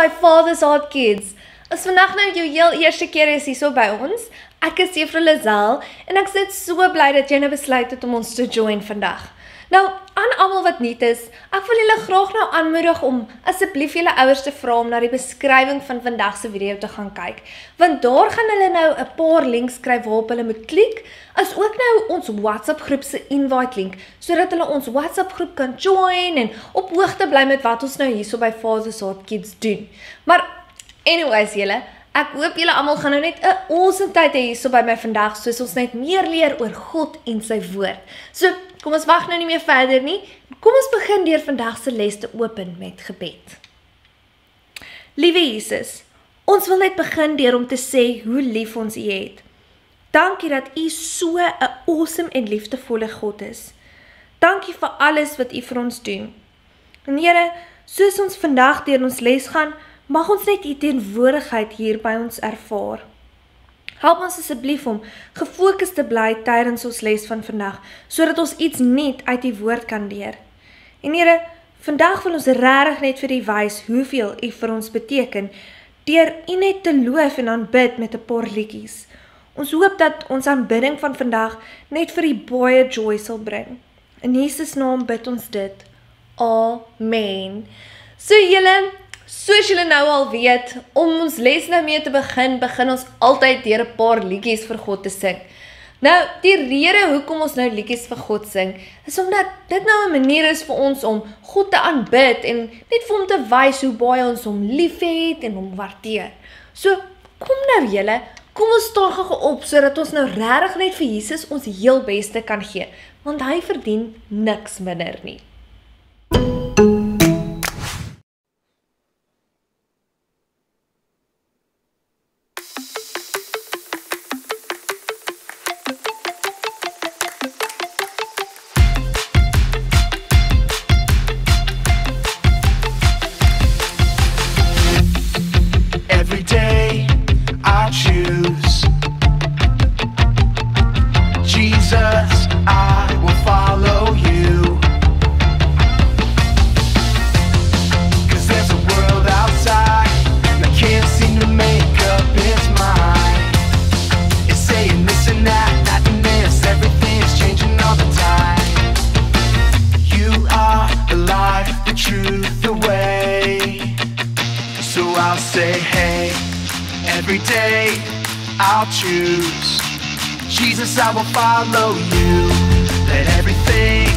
by Father's Heart Kids. As vandag nou jou heel eerste keer is hier so by ons, ek is Juffrou Lazel en ek is net so bly dat jy nou besluit het om ons te join vandag. Nou, aan almal wat nuut is, ek wil julle graag nou aanmoedig om asseblief julle ouers te vra om na die beskrywing van vandag se video te gaan kyk, want daar gaan hulle nou 'n paar links skryf waarop hulle moet klik, as ook nou ons WhatsApp groep se invite link, sodat hulle ons WhatsApp groep kan join en op hoogte bly met wat ons nou hierso by Father's Heart Kids doen. Maar anyways julle, ek hoop julle almal gaan nou net 'n awesome tyd hê hierso by my vandag, soos ons net meer leer oor God en sy woord. So, kom ons wag nou nie meer verder nie. Kom ons begin deur vandag se les te open met gebed. Liewe Jesus, ons wil net begin deur om te sê hoe lief ons U het. Dankie dat U so 'n awesome en liefdevolle God is. Dankie vir alles wat U vir ons doen. En Here, soos ons vandag deur ons les gaan, mag ons net U teenwoordigheid hier by ons ervaar. Help ons asseblief om gefokus te bly tydens ons les van vandag, sodat ons iets nuut uit die woord kan leer. En Here, vandag wil ons regtig net vir U wys hoeveel U vir ons beteken, deur U net te loof en aanbid met 'n paar liedjies. Ons hoop dat ons aanbidding van vandag net vir U baie joy sal bring. In Jesus naam bid ons dit. Amen. So julle, soos julle nou al weet, om ons les nou mee te begin ons altyd deur 'n paar liedjies vir God te sing. Nou, die rede hoekom ons nou liedjies vir God sing, is omdat dit nou 'n manier is vir ons om God te aanbid en net vir hom te wys hoe baie ons hom liefhet en hom waardeer. So, kom nou julle, kom ons staan gou op sodat ons nou regtig net vir Jesus ons heel beste kan gee, want hy verdien niks minder nie. Jesus, I will follow you. Let everything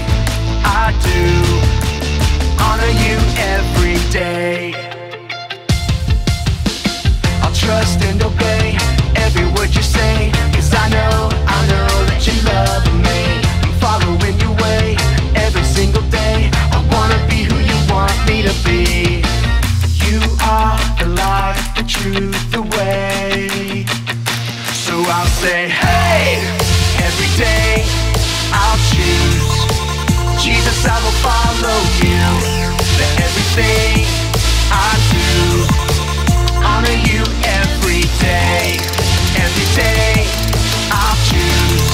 I do honor you every day. I'll trust and obey every word you say, 'cause I know that you love me. I'm following your way every single day. I wanna be who you want me to be. You are the life, the truth, the way. So I'll say, hey, every day I'll choose Jesus, I will follow you. Let everything I do honor you every day. Every day I'll choose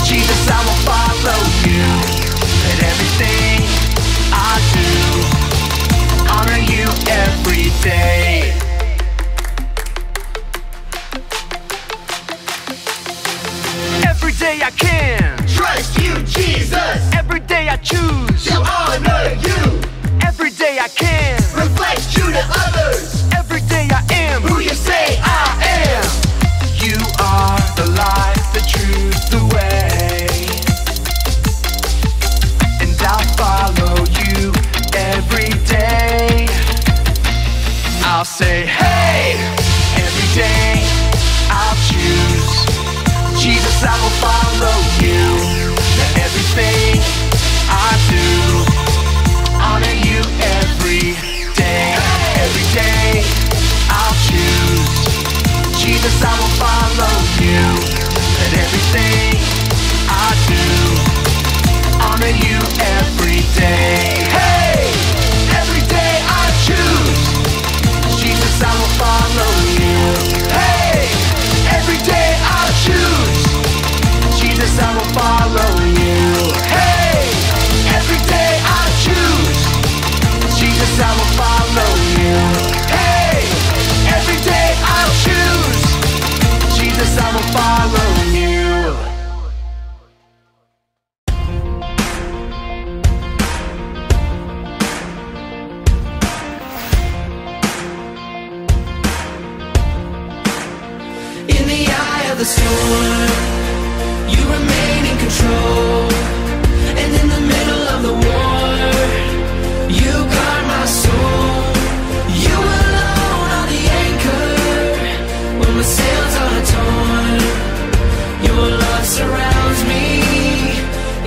Jesus, I will follow you. Let everything I do honor you every day. Every day I can trust you, Jesus. Every day I choose to honor you. Every day I can reflect you to others. Every day I am who you say I am. You are the light, the truth, the way. And I'll follow you every day. I'll say, hey, every day I'll choose Jesus, I will follow you. Let everything I do honor you every day. Every day I'll choose Jesus, I will follow you. Let everything I do honor you every day. Hey, every day I choose Jesus, I will follow you. Hey, every day I choose Jesus, I will follow you. Hey, every day I choose Jesus, I will follow you. Hey, surrounds me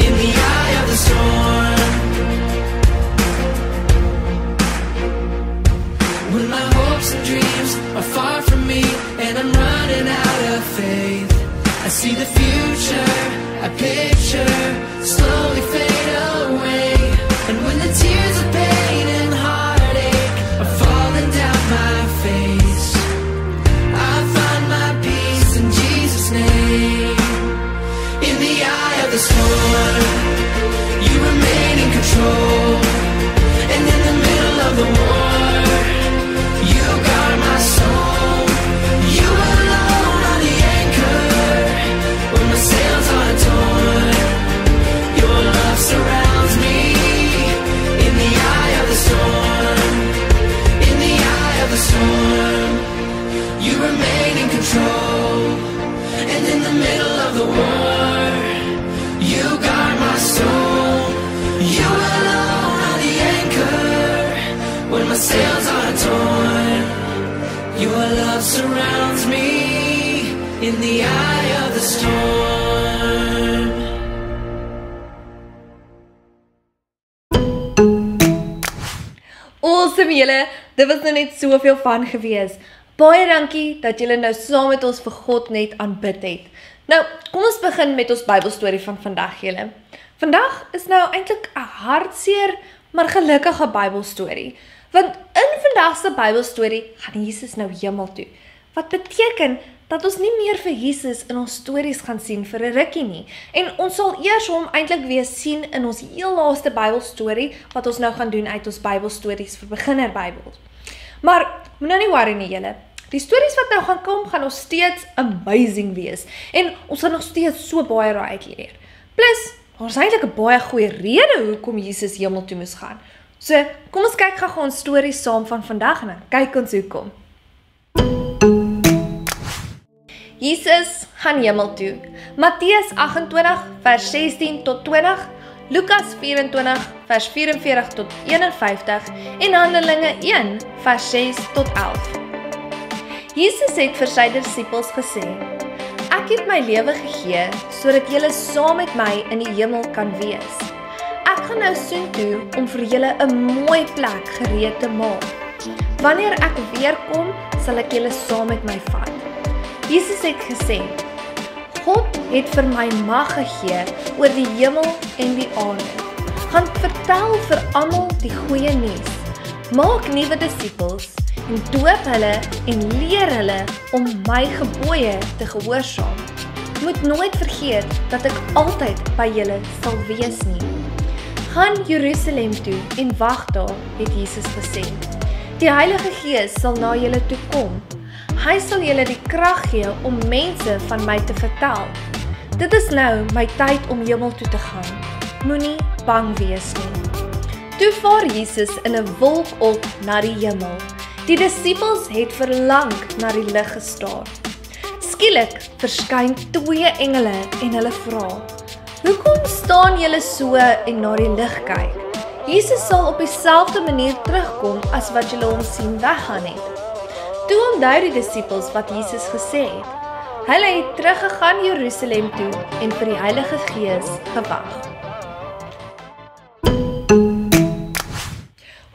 in the eye of the storm. When my hopes and dreams are far from me and I'm running out of faith, I see the future I picture slowly fade away. And when the tears of pain and heartache are falling down my face, I find my peace in Jesus' name. In the eye of the storm, you remain in control. And in the middle of the war, you guard my soul. You alone are the anchor when my sails are torn. Your love surrounds me in the eye of the storm. In the eye of the storm, you remain in control. And in the middle of the war, you guard my soul. You alone are the anchor when my sails are torn. Your love surrounds me in the eye of the storm. Awesome julle, dit was nou net soveel van gewees. Baie dankie dat julle nou saam met ons vir God net aanbid het. Nou, kom ons begin met ons Bybelstorie van vandag julle. Vandag is nou eintlik 'n hartseer, maar gelukkige Bybelstorie. Want in vandag se Bybelstorie gaan Jesus nou hemel toe. Wat beteken dat ons nie meer vir Jesus in ons stories gaan sien vir 'n rukkie nie. En ons sal eers hom eintlik weer sien in ons heel laaste Bybelstorie wat ons nou gaan doen uit ons Bybelstories vir beginner Bybels. Maar moet nou nie worry nie julle. Die stories wat nou gaan kom gaan nog steeds amazing wees en ons gaan nog steeds so baie raai uitleer. Plus, daar is eintlik 'n baie goeie rede hoekom Jesus hemel toe moes gaan. So, kom ons kyk gou ons stories saam van vandag en dan kyk ons hoekom. Jesus gaan hemel toe. Matteus 28 vers 16 tot 20, Lukas 24 vers 44 tot 51 en Handelinge 1 vers 6 tot 11. Jesus het vir sy disippels gesê: Ek het my lewe gegee sodat julle saam met my in die hemel kan wees. Ek gaan nou soontoe om vir julle 'n mooi plek gereed te maak. Wanneer ek weer kom, sal ek julle saam met my vat. Jesus het gesê: God het vir my mag gegee oor die hemel en die aarde. Gaan vertel vir almal die goeie nuus. Maak nuwe disippels en doop hulle en leer hulle om my gebooie te gehoorsaam. Moet nooit vergeet dat ek altyd by julle sal wees nie. Gaan Jerusalem toe en wag daar, het Jesus gesê. Die Heilige Gees sal na julle toe kom. Hy sal julle die krag gee om mense van my te vertel. Dit is nou my tyd om hemel toe te gaan. Moenie bang wees nie. Toe vaar Jesus in 'n wolk op na die hemel. Die disippels het verlang na die lig gestaar. Skielik verskyn 2 engele en hulle vra: Hoekom staan julle so en na die lig kyk? Jesus sal op dieselfde manier terugkom as wat julle hom sien weggaan het. Toe onthou die disippels wat Jesus gesê het. Hulle het teruggegaan Jerusalem toe en vir die Heilige Gees gewag.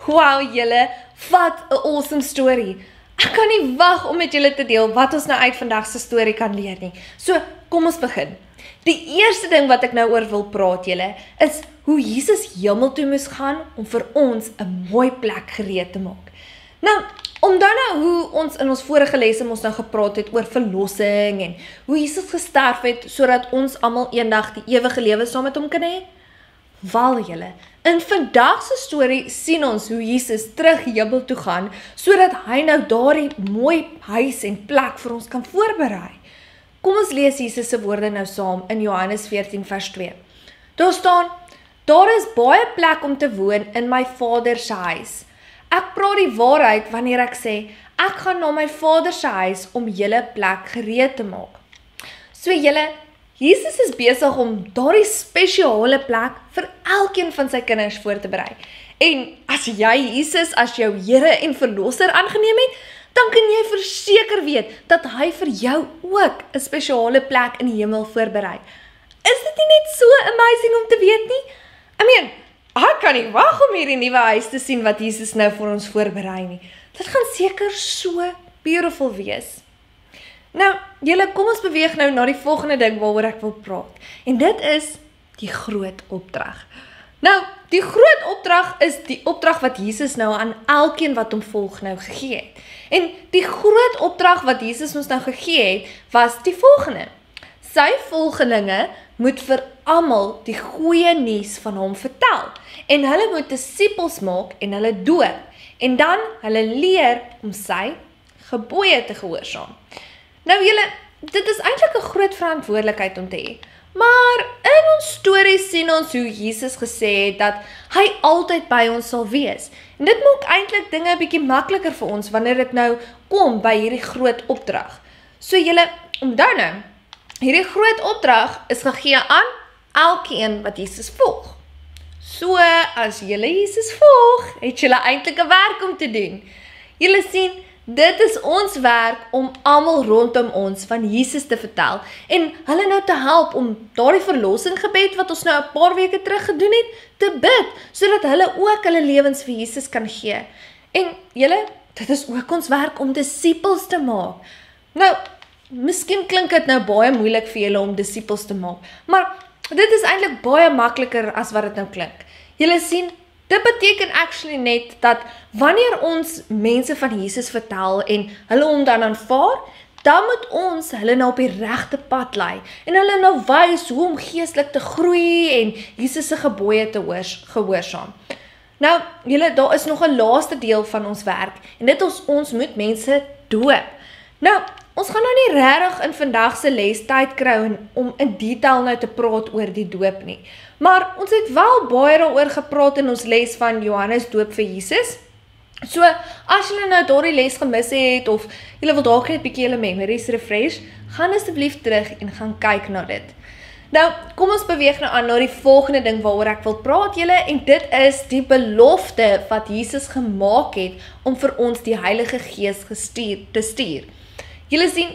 Wow julle, wat 'n awesome story. Ek kan nie wag om met julle te deel wat ons nou uit vandag se storie kan leer nie. So, kom ons begin. Die eerste ding wat ek nou oor wil praat julle, is hoe Jesus hemel toe moes gaan om vir ons 'n mooi plek gereed te maak. Nou, onthou nou hoe ons in ons vorige lesse ons nou gepraat het oor verlossing en hoe Jesus gesterf het sodat ons almal eendag die ewige lewe saam met hom kan hê? Wel julle, in vandag se storie sien ons hoe Jesus terug hemel toe gaan sodat hy nou daardie mooi huis en plek vir ons kan voorberei. Kom ons lees Jesus se woorde nou saam in Johannes 14 vers 2. Daar staan: Daar is baie plek om te woon in my Vader se huis. Ek praat die waarheid wanneer ek sê, ek gaan na my Vader se huis om julle plek gereed te maak. So julle, Jesus is besig om daardie spesiale plek vir elkeen van sy kinders voor te berei. En as jy Jesus as jou Here en Verlosser aangeneem het, dan kan jy verseker weet dat hy vir jou ook 'n spesiale plek in die hemel voorberei. Is dit nie net so amazing om te weet nie? Ek kan nie wag om hierdie nuwe huis te sien wat Jesus nou vir ons voorberei nie. Dit gaan seker so beautiful wees. Nou, julle, kom ons beweeg nou na die volgende ding waaroor ek wil praat. En dit is die groot opdrag. Nou, die groot opdrag is die opdrag wat Jesus nou aan elkeen wat hom volg nou gegee het. En die groot opdrag wat Jesus ons nou gegee het, was die volgende. Sy volgelinge moet vir almal die goeie nuus van hom vertel. En hulle moet disippels maak en hulle doop. En dan hulle leer om sy gebooie te gehoorsaam. Nou julle, dit is eintlik 'n groot verantwoordelikheid om te hê. Maar in ons storie sien ons hoe Jesus gesê het dat hy altyd by ons sal wees. En dit maak eintlik dinge 'n bietjie makliker vir ons wanneer dit nou kom by hierdie groot opdrag. So julle, onthou nou, hierdie groot opdrag is gegee aan elkeen wat Jesus volg. So as julle Jesus volg, het julle eintlik 'n werk om te doen. Julle sien, dit is ons werk om almal rondom ons van Jesus te vertel en hulle nou te help om daardie verlossinggebed wat ons nou 'n paar weke terug gedoen het, te bid, sodat hulle ook hulle lewens vir Jesus kan gee. En julle, dit is ook ons werk om disippels te maak. Nou, miskien klink dit nou baie moeilik vir julle om disippels te maak, maar dit is eintlik baie makliker as wat dit nou klink. Julle sien, dit beteken actually net dat wanneer ons mense van Jesus vertel en hulle hom dan aanvaar, dan moet ons hulle nou op die regte pad lei en hulle nou wys hoe om geestelik te groei en Jesus se gebooie te gehoorsaam. Nou, julle, daar is nog 'n laaste deel van ons werk en dit is ons moet mense doop. Nou, ons gaan nou nie regtig in vandag se les tyd kry om in detail nou te praat oor die doop nie. Maar ons het wel baie daaroor gepraat in ons les van Johannes doop vir Jesus. So, as julle nou daardie les gemis het of julle wil dalk net 'n bietjie julle memories refresh, gaan asseblief terug en gaan kyk na dit. Nou, kom ons beweeg nou aan na die volgende ding waaroor ek wil praat julle en dit is die belofte wat Jesus gemaak het om vir ons die Heilige Gees te stuur. Julle sien,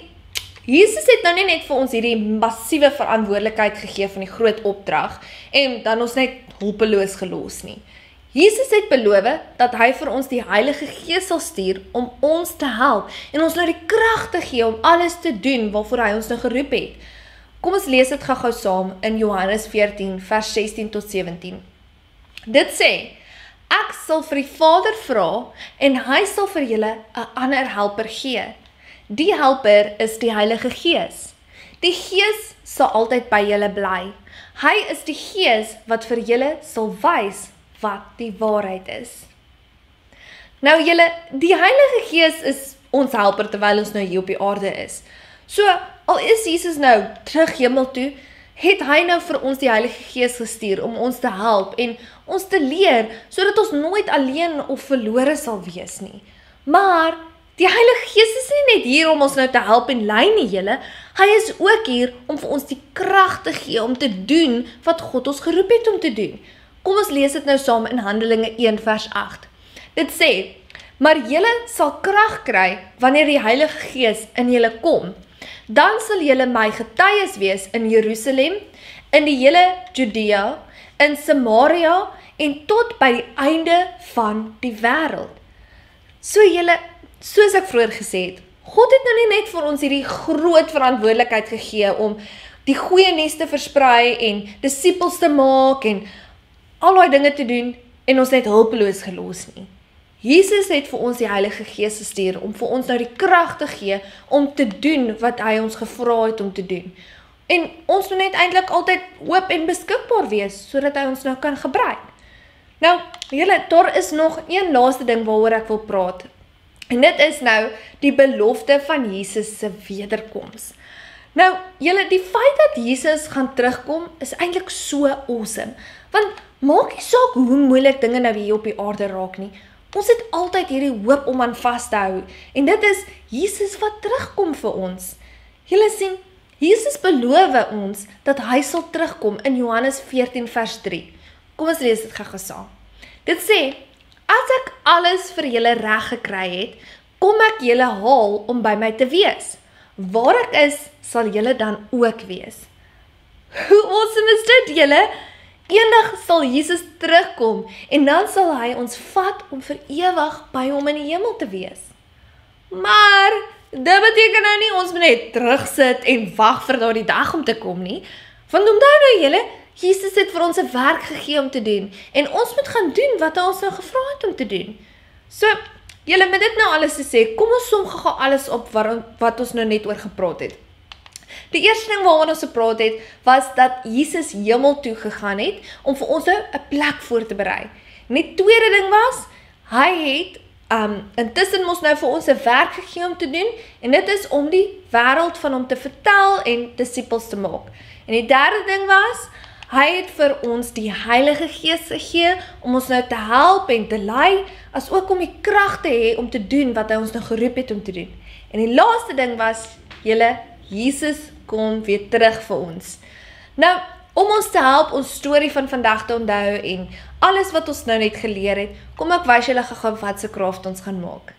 Jesus het nou nie net vir ons hierdie massiewe verantwoordelikheid gegee van die groot opdrag en dan ons net hulpeloos gelos nie. Jesus het beloof dat hy vir ons die Heilige Gees sal stuur om ons te help en ons nou die krag te gee om alles te doen waarvoor hy ons nou geroep het. Kom ons lees dit gou saam in Johannes 14 vers 16 tot 17. Dit sê, ek sal vir die Vader vra en hy sal vir julle 'n ander helper gee. Die helper is die Heilige Gees. Die Gees sal altyd by julle bly. Hy is die Gees wat vir julle sal wys wat die waarheid is. Nou julle, die Heilige Gees is ons helper terwyl ons nou hier op die aarde is. So, al is Jesus nou terug hemel toe, het hy nou vir ons die Heilige Gees gestuur om ons te help en ons te leer, sodat ons nooit alleen of verlore sal wees nie. Maar die Heilige Gees is nie net hier om ons nou te help en lei nie julle, hy is ook hier om vir ons die krag te gee om te doen wat God ons geroep het om te doen. Kom ons lees dit nou saam in Handelinge 1 vers 8. Dit sê, maar julle sal krag kry wanneer die Heilige Gees in julle kom. Dan sal julle my getuies wees in Jerusalem, in die hele Judea, in Samaria en tot by die einde van die wêreld. So julle, soos ek vroeër gesê het, God het nou nie net vir ons hierdie groot verantwoordelikheid gegee om die goeie nuus te versprei en disippels te maak en al daai dinge te doen en ons net hulpeloos gelos nie. Jesus het vir ons die Heilige Gees gestuur om vir ons nou die krag te gee om te doen wat hy ons gevra het om te doen. En ons moet net eintlik altyd oop en beskikbaar wees sodat hy ons nou kan gebruik. Nou, julle, daar is nog een laaste ding waaroor ek wil praat. En dit is nou die belofte van Jesus se wederkoms. Nou, julle, die feit dat Jesus gaan terugkom is eintlik so awesome. Want maak nie saak hoe moeilik dinge nou hier op die aarde raak nie. Ons het altyd hierdie hoop om aan vas te hou. En dit is Jesus wat terugkom vir ons. Julle sien, Jesus beloof ons dat hy sal terugkom in Johannes 14 vers 3. Kom ons lees dit gou saam. Dit sê, as ek alles vir julle reg gekry het, kom ek julle haal om by my te wees. Waar ek is, sal julle dan ook wees. Hoe awesome is dit, julle? Eendag sal Jesus terugkom en dan sal hy ons vat om vir ewig by hom in die hemel te wees. Maar dit beteken nou nie ons moet net terugsit en wag vir daardie dag om te kom nie. Want onthou nou julle, Jesus het vir ons 'n werk gegee om te doen en ons moet gaan doen wat hy ons nou gevra het om te doen. So, julle met dit nou alles te sê, kom ons som gou alles op wat ons nou net oor gepraat het. Die eerste ding waaroor ons gepraat het, was dat Jesus hemel toe gegaan het, om vir ons 'n plek voor te berei. En die tweede ding was, hy het intussen mos nou vir ons 'n werk gegee om te doen, en dit is om die wêreld van hom te vertel en disippels te maak. En die derde ding was, hy het vir ons die Heilige Gees gegee, om ons nou te help en te lei, as ook om die krag te hê om te doen wat hy ons nou geroep het om te doen. En die laaste ding was, julle, Jesus kom weer terug vir ons. Nou, om ons te help ons storie van vandag te onthou en alles wat ons nou net geleer het, kom ek wys julle gou wat se craft ons gaan maak.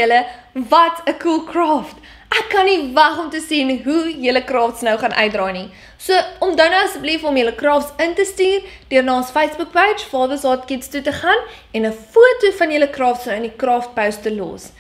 julle, wat 'n cool craft. Ek kan nie wag om te sien hoe julle crafts nou gaan uitdraai nie. So, onthou nou asseblief om julle crafts in te stuur deur na ons Facebook page Father's Heart Kids toe te gaan en 'n foto van julle crafts nou in die craft post te los.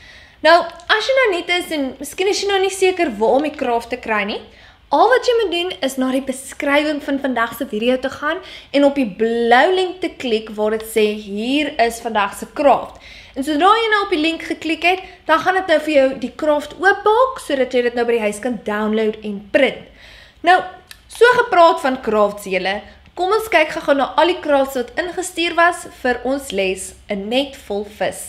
Nou, as jy nou net is en miskien is jy nou nie seker waar om die craft te kry nie, al wat jy moet doen is na die beskrywing van vandag se video te gaan en op die blou link te klik waar dit sê hier is vandag se craft. En sodra jy nou op die link geklik het, dan gaan dit nou vir jou die craft oopmaak sodat jy dit nou by die huis kan download en print. Nou, so gepraat van crafts julle, kom ons kyk gou na al die crafts wat ingestuur was vir ons les 'n net vol vis.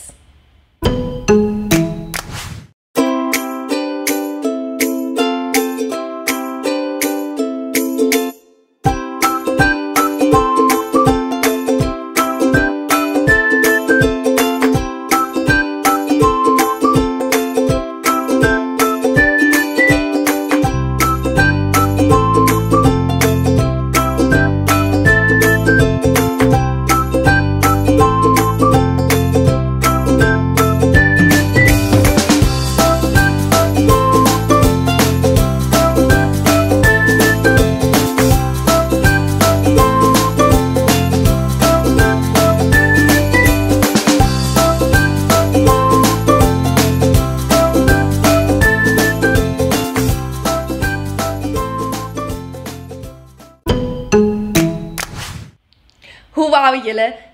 Wow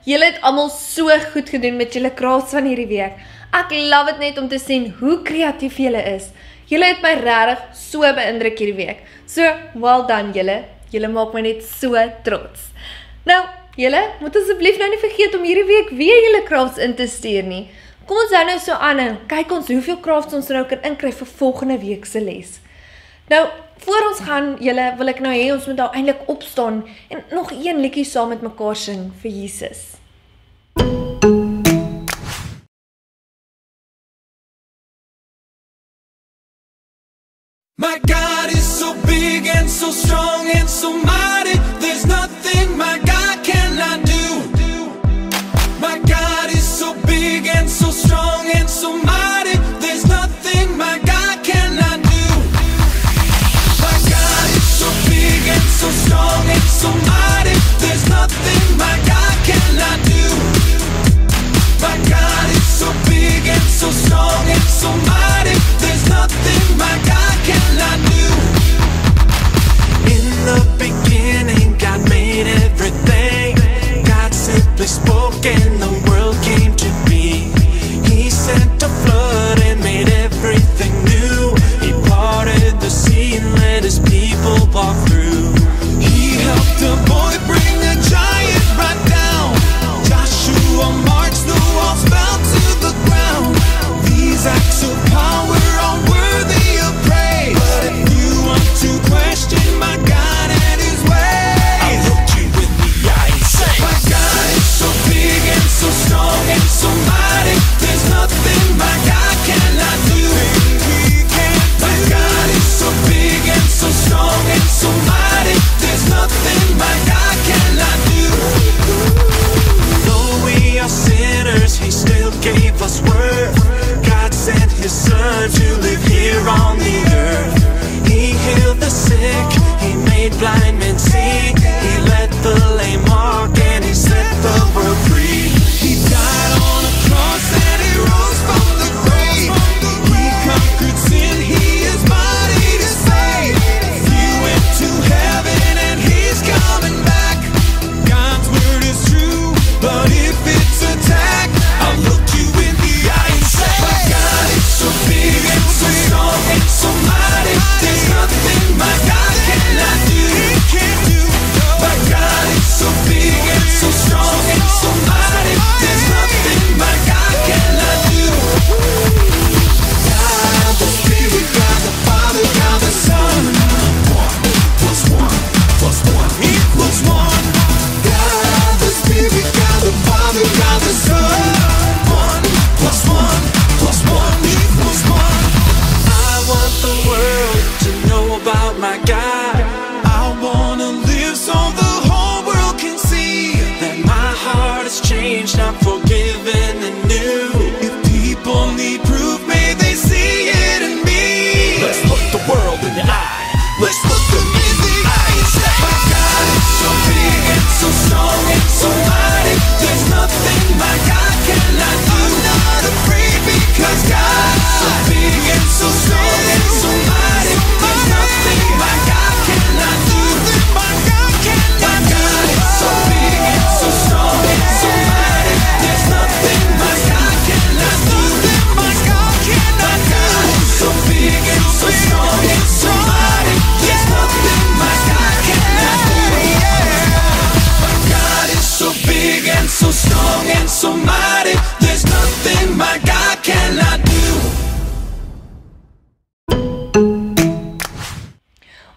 julle het almal so goed gedoen met julle crafts van hierdie week. Ek love dit net om te sien hoe kreatief julle is. Julle het my regtig so beïndruk hierdie week. So, well done julle. Julle maak my net so trots. Nou, julle moet asseblief nou nie vergeet om hierdie week weer julle crafts in te stuur nie. Kom ons hou nou so aan en kyk ons hoeveel crafts ons nou kan inkry vir volgende week se les. Nou, voor ons gaan, julle, wil ek nou hê ons moet nou eintlik opstaan en nog een liedjie saam met mekaar sing vir Jesus. My God is so big and so strong and so mighty. There's nothing my God cannot do. My God is so big and so strong and so mighty. There's nothing my God cannot do. My God is so big and so strong and so mighty. There's nothing my God cannot do. My God is so big and so strong and so mighty. There's nothing my God cannot do. In the beginning, God made everything. God simply spoke and the world came to be. He sent a flood and made everything new. He parted the sea and let his people walk through. He helped a boy bring a giant right down. Joshua marched, the walls fell to the ground. These acts of power are worthy of praise. But if you want to question my God and his ways, I'll look you in the eye and say, my God is so big and so strong and so mighty. There's nothing my God cannot do. My God is so big and so strong and so mighty. There's nothing my God cannot do. Though we are sinners, he still gave us worth. God sent his son to live here on the earth. He healed the sick, he made blind men see. He let the lame walk and he set the world free. He died on a cross and he rose from the grave. He conquered sin, he is mighty to save. He went to heaven and he's coming back. God's word is true, but if it's attacked, I'll look you in the eye and say, my God is so big and so strong and so mighty. There's nothing my God cannot do. My God is so big and so strong and so mighty. There's nothing my God cannot do. God the Spirit, God the Father, God the Son. 1 plus 1 plus 1 equals 1. God the Spirit, God the Father, God the Son. 1 plus 1 plus 1 equals 1. I want the world to know about my God. I wanna live so the whole world can see that my heart has changed, I'm forgiven and new. If people need proof,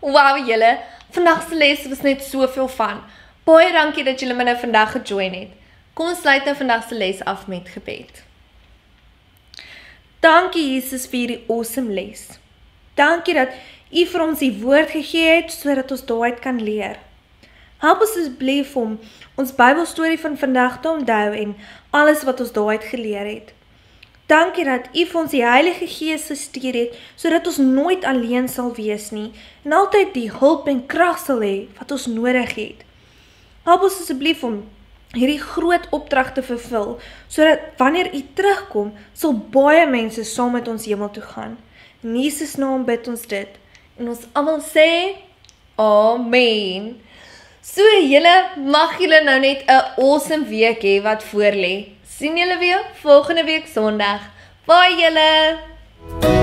Wow julle, vandag se les was net soveel van. Baie dankie dat julle my nou vandag gejoin het. Kom ons sluit nou vandag se les af met gebed. Dankie Jesus vir hierdie awesome les. Dankie dat U vir ons die woord gegee het, sodat ons daaruit kan leer. Help ons asseblief om ons Bybelstorie van vandag te onthou en alles wat ons daaruit geleer het. Dankie dat U vir ons die Heilige Gees gestuur het, sodat ons nooit alleen sal wees nie, en altyd die hulp en krag sal hê wat ons nodig het. Help ons asseblief om hierdie groot opdrag te vervul, sodat wanneer U terugkom, sal baie mense saam met ons hemel toe gaan. In Jesus naam bid ons dit, en ons almal sê, Amen. So julle, mag julle nou net 'n awesome week hê wat voor lê. Sien julle weer volgende week Sondag. Bye julle!